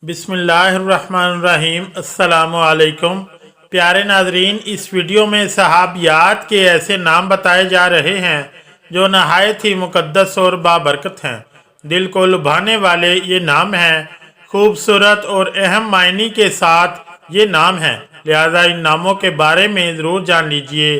बिस्मिल्लाहिर्रहमानिर्रहीम। अस्सलाम वालेकुम। प्यारे नाजरीन, इस वीडियो में सहाबियात के ऐसे नाम बताए जा रहे हैं जो नहायत ही मुक़द्दस और बाबरकत हैं। दिल को लुभाने वाले ये नाम हैं। खूबसूरत और अहम मायने के साथ ये नाम हैं, लिहाजा इन नामों के बारे में ज़रूर जान लीजिए।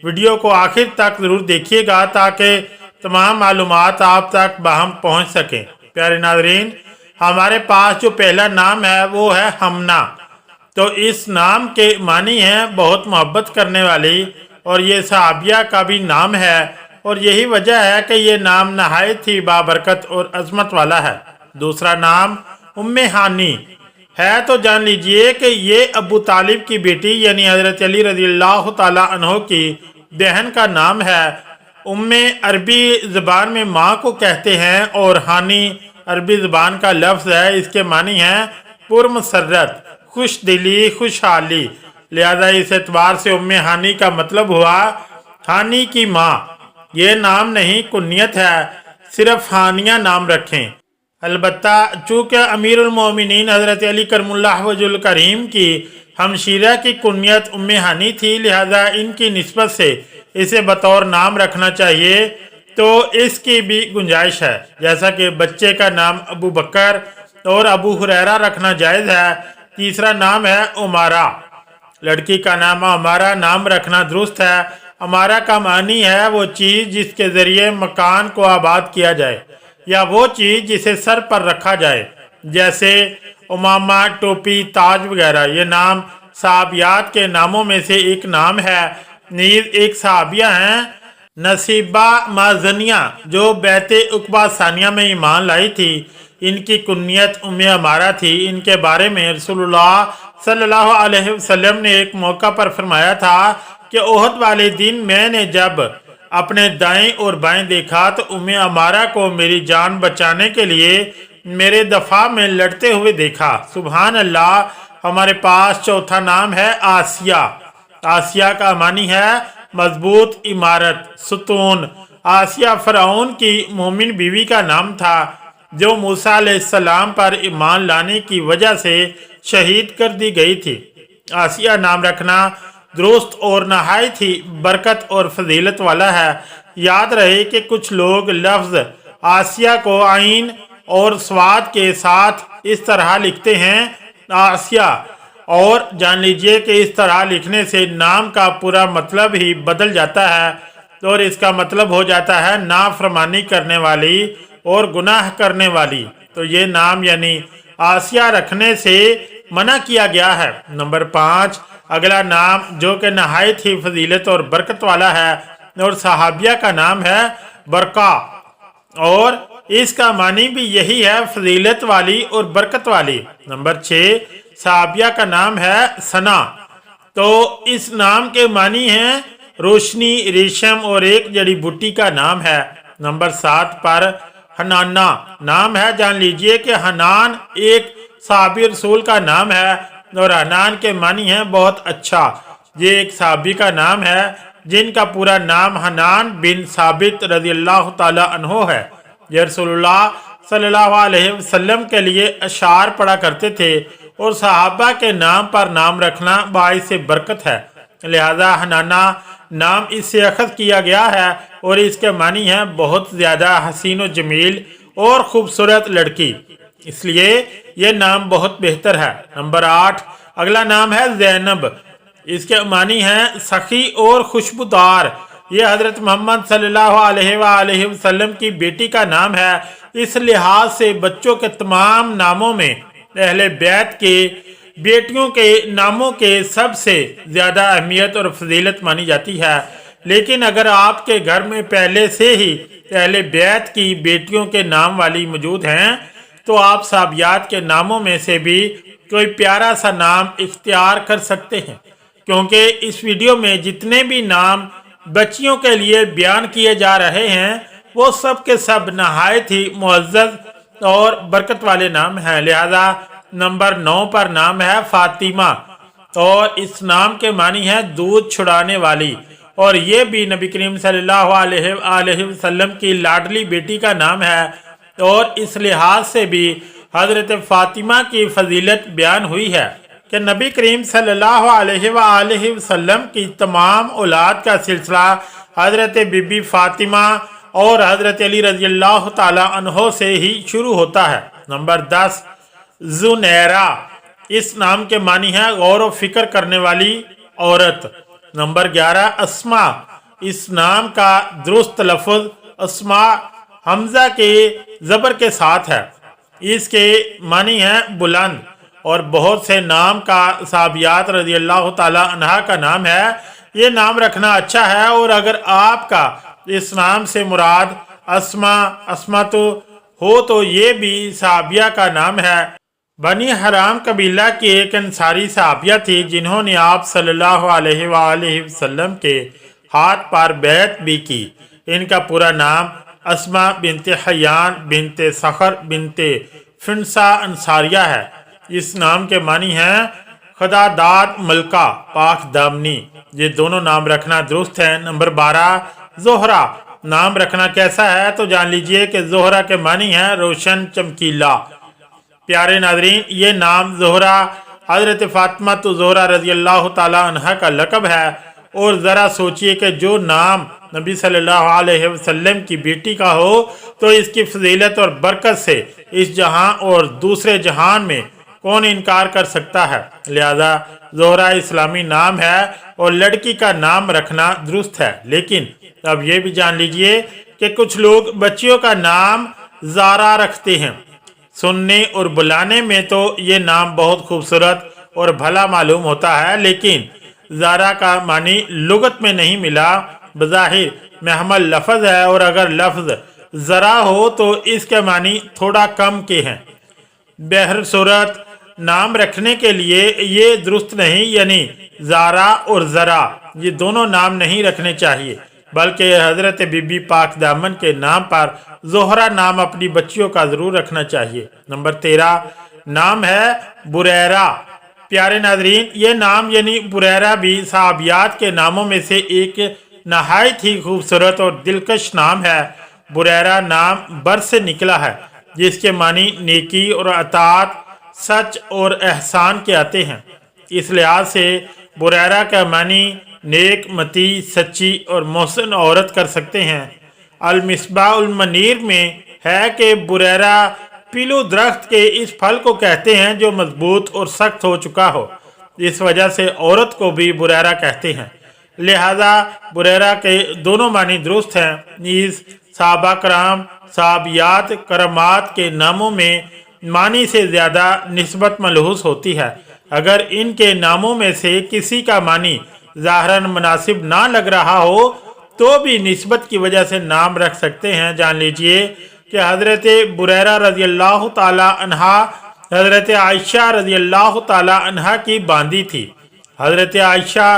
वीडियो को आखिर तक ज़रूर देखिएगा ताकि तमाम मालूमात आप तक बाहम पहुँच सकें। प्यारे नाजरीन, हमारे पास जो पहला नाम है वो है हमना। तो इस नाम के मानी हैं बहुत मोहब्बत करने वाली, और ये सहाबिया का भी नाम है, और यही वजह है कि ये नाम नहायत ही बाबरकत और अजमत वाला है। दूसरा नाम उम्मे हानी है। तो जान लीजिए कि ये अबू तालिब की बेटी यानी हज़रत अली रज़ियल्लाहु ताला अन्हो की बहन का नाम है। उम्मे अरबी ज़बान में माँ को कहते हैं, और हानी अरबी ज़बान का लफ्ज़ है। इसके मानी हैं पुरमसरत, खुश दिली, खुशहाली। लिहाजा इस एतबार से उम्मे हानी का मतलब हुआ हानी की माँ। ये नाम नहीं, कुन्नियत है, सिर्फ हानिया नाम रखें। अलबत्ता चूँकि अमीरुल मोमिनीन हज़रत अली करमुल्लाह वजुल करीम की हमशीरा की कुन्नियत उम्मे हानी थी, लिहाजा इनकी निस्बत से इसे बतौर नाम रखना चाहिए। तो इसकी भी गुंजाइश है, जैसा कि बच्चे का नाम अबू बकर और अबू हुरैरा रखना जायज़ है। तीसरा नाम है उमारा। लड़की का नाम अमारा नाम रखना दुरुस्त है। अमारा का मानी है वो चीज़ जिसके ज़रिए मकान को आबाद किया जाए, या वो चीज़ जिसे सर पर रखा जाए, जैसे उमामा, टोपी, ताज वगैरह। ये नाम सहाबियात के नामों में से एक नाम है। नीज़ एक सहाबिया हैं नसीबा माजनिया, जो बैत उकबा सानिया में ईमान लाई थी। इनकी कुन्नियत उम्मे अमारा थी। इनके बारे में रसूलुल्लाह सल्लल्लाहु अलैहि वसल्लम ने एक मौका पर फरमाया था कि ओहद वाले दिन मैंने जब अपने दाएं और बाएं देखा तो उम्मे अमारा को मेरी जान बचाने के लिए मेरे दफा में लड़ते हुए देखा। सुभान अल्लाह। हमारे पास चौथा नाम है आसिया। आसिया का मानी है मजबूत इमारत, सुतून। आसिया फ़िरौन की मोमिन बीवी का नाम था, जो मूसा अलैहिस्सलाम पर ईमान लाने की वजह से शहीद कर दी गई थी। आसिया नाम रखना दुरुस्त और नहायत ही बरकत और फजीलत वाला है। याद रहे कि कुछ लोग लफ्ज़ आसिया को आइन और स्वाद के साथ इस तरह लिखते हैं आसिया, और जान लीजिए कि इस तरह लिखने से नाम का पूरा मतलब ही बदल जाता है, और इसका मतलब हो जाता है नाफरमानी करने वाली और गुनाह करने वाली। तो ये नाम यानी आसिया रखने से मना किया गया है। नंबर 5 अगला नाम जो कि नहायत ही फजीलत और बरकत वाला है, और सहाबिया का नाम है बरका, और इसका मानी भी यही है, फजीलत वाली और बरकत वाली। नंबर 6 सहाबिया का नाम है सना। तो इस नाम के मानी हैं रोशनी, रेशम, और एक जड़ी बूटी का नाम है। नंबर 7 पर हनाना नाम है। जान लीजिए कि हनान एक साहबी रसूल का नाम है, और हनान के मानी है बहुत अच्छा। ये एक साहबी का नाम है जिनका पूरा नाम हनान बिन साबित रज़ियल्लाहु ताला अन्हो है। ये रसूलुल्लाह सल्लल्लाहु अलैहि वसल्लम के लिए अशार पढ़ा करते थे, और सहाबा के नाम पर नाम रखना बाइस बरकत है। लिहाजा हनाना नाम इससे अखज़ किया गया है, और इसके मानी है बहुत ज़्यादा हसीन व जमील और ख़ूबसूरत लड़की, इसलिए यह नाम बहुत बेहतर है। नंबर 8 अगला नाम है ज़ैनब। इसके मानी है सखी और खुशबूदार। ये हज़रत मोहम्मद सल्लल्लाहु अलैहि वसल्लम की बेटी का नाम है। इस लिहाज से बच्चों के तमाम नामों में अहले बैत के बेटियों के नामों के सबसे ज़्यादा अहमियत और फजीलत मानी जाती है। लेकिन अगर आपके घर में पहले से ही अहले बैत की बेटियों के नाम वाली मौजूद हैं, तो आप सहाबियात के नामों में से भी कोई प्यारा सा नाम इख्तियार कर सकते हैं, क्योंकि इस वीडियो में जितने भी नाम बच्चियों के लिए बयान किए जा रहे हैं वो सब के सब नहायत ही मुअज़्ज़ज़ और बरकत वाले नाम हैं। लिहाजा नंबर 9 पर नाम है फातिमा, और इस नाम के मानी है दूध छुड़ाने वाली, और ये भी नबी करीम सल्लल्लाहु अलैहि वसल्लम की लाडली बेटी का नाम है, और इस लिहाज से भी हज़रत फ़ातिमा की फजीलत बयान हुई है कि नबी करीम सल्लल्लाहु अलैहि वसल्लम की तमाम औलाद का सिलसिला हज़रत बीबी फ़ातिमा और हज़रत अली रज़ी अल्लाह ताला अन्हो से ही शुरू होता है। नंबर 10 जुनैरा, इस नाम के मानी है गौर व फिक्र करने वाली औरत। नंबर 11 अस्मा, इस नाम का दुरुस्त लफ्ज़ अस्मा हमजा के ज़बर के साथ है। इसके मानी है बुलंद। और बहुत से नाम का साहबियात रज़ी अल्लाह ताला अन्हा का नाम है। ये नाम रखना अच्छा है। और अगर आपका इस नाम से मुराद अस्मा अस्मा तो हो तो ये भी साहबिया का नाम है। बनी हराम कबीला की एक अंसारी साहबिया थी जिन्होंने आप सल्लल्लाहु अलैहि वसल्लम के हाथ पर बैत भी की। इनका पूरा नाम अस्मा बिनते हयान बिनते सखर बिनते फिनसा अंसारिया है। इस नाम के मानी हैं खुदादाद मलका पाक दामनी। ये दोनों नाम रखना दुरुस्त है। नंबर 12 जोहरा, नाम रखना कैसा है तो जान लीजिए कि जोहरा के मानी है रोशन चमकीला। प्यारे नाजरीन, ये नाम जोहरा हज़रत फ़ातिमा तो जोहरा रज़ी अल्लाह ताला अन्हा का लक़ब है। और ज़रा सोचिए कि जो नाम नबी सल्लल्लाहु अलैहि वसल्लम की बेटी का हो तो इसकी फजीलत और बरकत से इस जहां और दूसरे जहान में कौन इनकार कर सकता है। लिहाजा जोहरा इस्लामी नाम है और लड़की का नाम रखना दुरुस्त है। लेकिन अब ये भी जान लीजिए कि कुछ लोग बच्चियों का नाम ज़ारा रखते हैं। सुनने और बुलाने में तो ये नाम बहुत खूबसूरत और भला मालूम होता है, लेकिन ज़ारा का मानी लुगत में नहीं मिला। बज़ाहिर महमल लफ्ज़ है और अगर लफ्ज़ ज़रा हो तो इसके मानी थोड़ा कम के हैं। बहर सूरत नाम रखने के लिए ये दुरुस्त नहीं, यानी ज़ारा और ज़रा ये दोनों नाम नहीं रखने चाहिए, बल्कि हज़रत बीबी पाक दामन के नाम पर जोहरा नाम अपनी बच्चियों का ज़रूर रखना चाहिए। नंबर 13 नाम है बुरैरा। प्यारे नाजरीन, ये नाम यानी बुरैरा भी साहबियात के नामों में से एक नहायत ही खूबसूरत और दिलकश नाम है। बुरैरा नाम बर से निकला है जिसके मानी नेकी और अतात, सच और एहसान के आते हैं। इस लिहाज से बुरैरा का मानी नेक, मती, सच्ची और मोहसिन औरत कर सकते हैं। अल-मिस्बाह उल मनीर में है कि बुरैरा पीलू दरख्त के इस फल को कहते हैं जो मजबूत और सख्त हो चुका हो। इस वजह से औरत को भी बुरैरा कहते हैं। लिहाजा बुरैरा के दोनों मानी दुरुस्त हैं। इस साहबा कराम, साहबियात, करमात के नामों में मानी से ज़्यादा निस्बत मलहूस होती है। अगर इनके नामों में से किसी का मानी ज़ाहरन मुनासिब ना लग रहा हो तो भी निस्बत की वजह से नाम रख सकते हैं। जान लीजिए कि हज़रत बुरैरा रज़ी अल्लाह ताला अन्हा हज़रत आयशा रज़ी अल्लाह ताला अन्हा की बांदी थी। हज़रत आयशा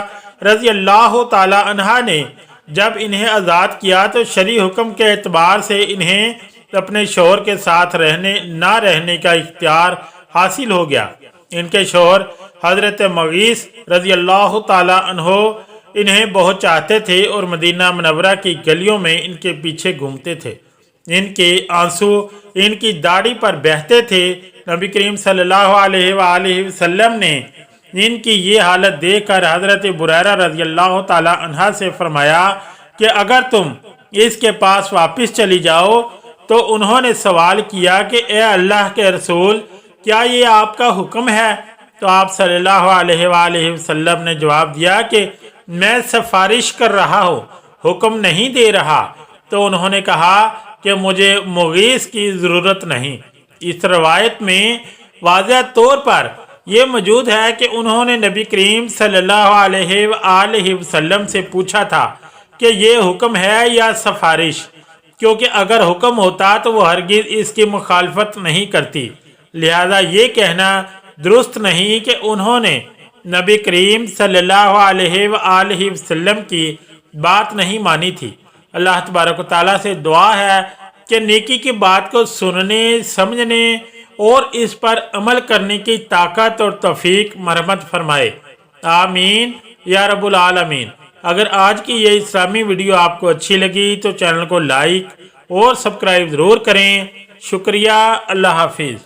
रज़ी अल्लाह ताला अन्हा ने जब इन्हें आज़ाद किया तो शरई हुक्म के एतबार से इन्हें अपने शौहर के साथ रहने ना रहने का इख्तियार हासिल हो गया। इनके शौहर हज़रत मगीस रज़ी अल्लाह ताला अन्हो इन्हें बहुत चाहते थे और मदीना मुनव्वरा की गलियों में इनके पीछे घूमते थे। इनके आंसू इनकी दाढ़ी पर बहते थे। नबी करीम सल्लल्लाहु अलैहि वसल्लम ने इनकी ये हालत देखकर हज़रत बुरैरा रज़ी अल्लाह ताला अन्हा से फरमाया कि अगर तुम इसके पास वापस चली जाओ तो उन्होंने सवाल किया कि ए अल्लाह के रसूल, क्या ये आपका हुक्म है? तो आप सल्लल्लाहु अलैहि वसल्लम ने जवाब दिया कि मैं सिफारिश कर रहा हूँ, हुक्म नहीं दे रहा। तो उन्होंने कहा कि मुझे मुगीस की ज़रूरत नहीं। इस रवायत में वाज़ह तौर पर यह मौजूद है कि उन्होंने नबी करीम सल्लल्लाहु अलैहि वसल्लम से पूछा था कि ये हुक्म है या सिफारिश, क्योंकि अगर हुक्म होता तो वो हरगिज़ इसकी मुखालफत नहीं करती। लिहाजा ये कहना दुरुस्त नहीं कि उन्होंने नबी करीम सल्लल्लाहु अलैहि वसल्लम की बात नहीं मानी थी। अल्लाह तबारक व तआला से दुआ है कि नेकी की बात को सुनने, समझने और इस पर अमल करने की ताकत और तौफीक मरहमत फरमाए। आमीन या रब्बुल आलमीन। अगर आज की ये इस्लामी वीडियो आपको अच्छी लगी तो चैनल को लाइक और सब्सक्राइब ज़रूर करें। शुक्रिया। अल्लाह हाफिज़।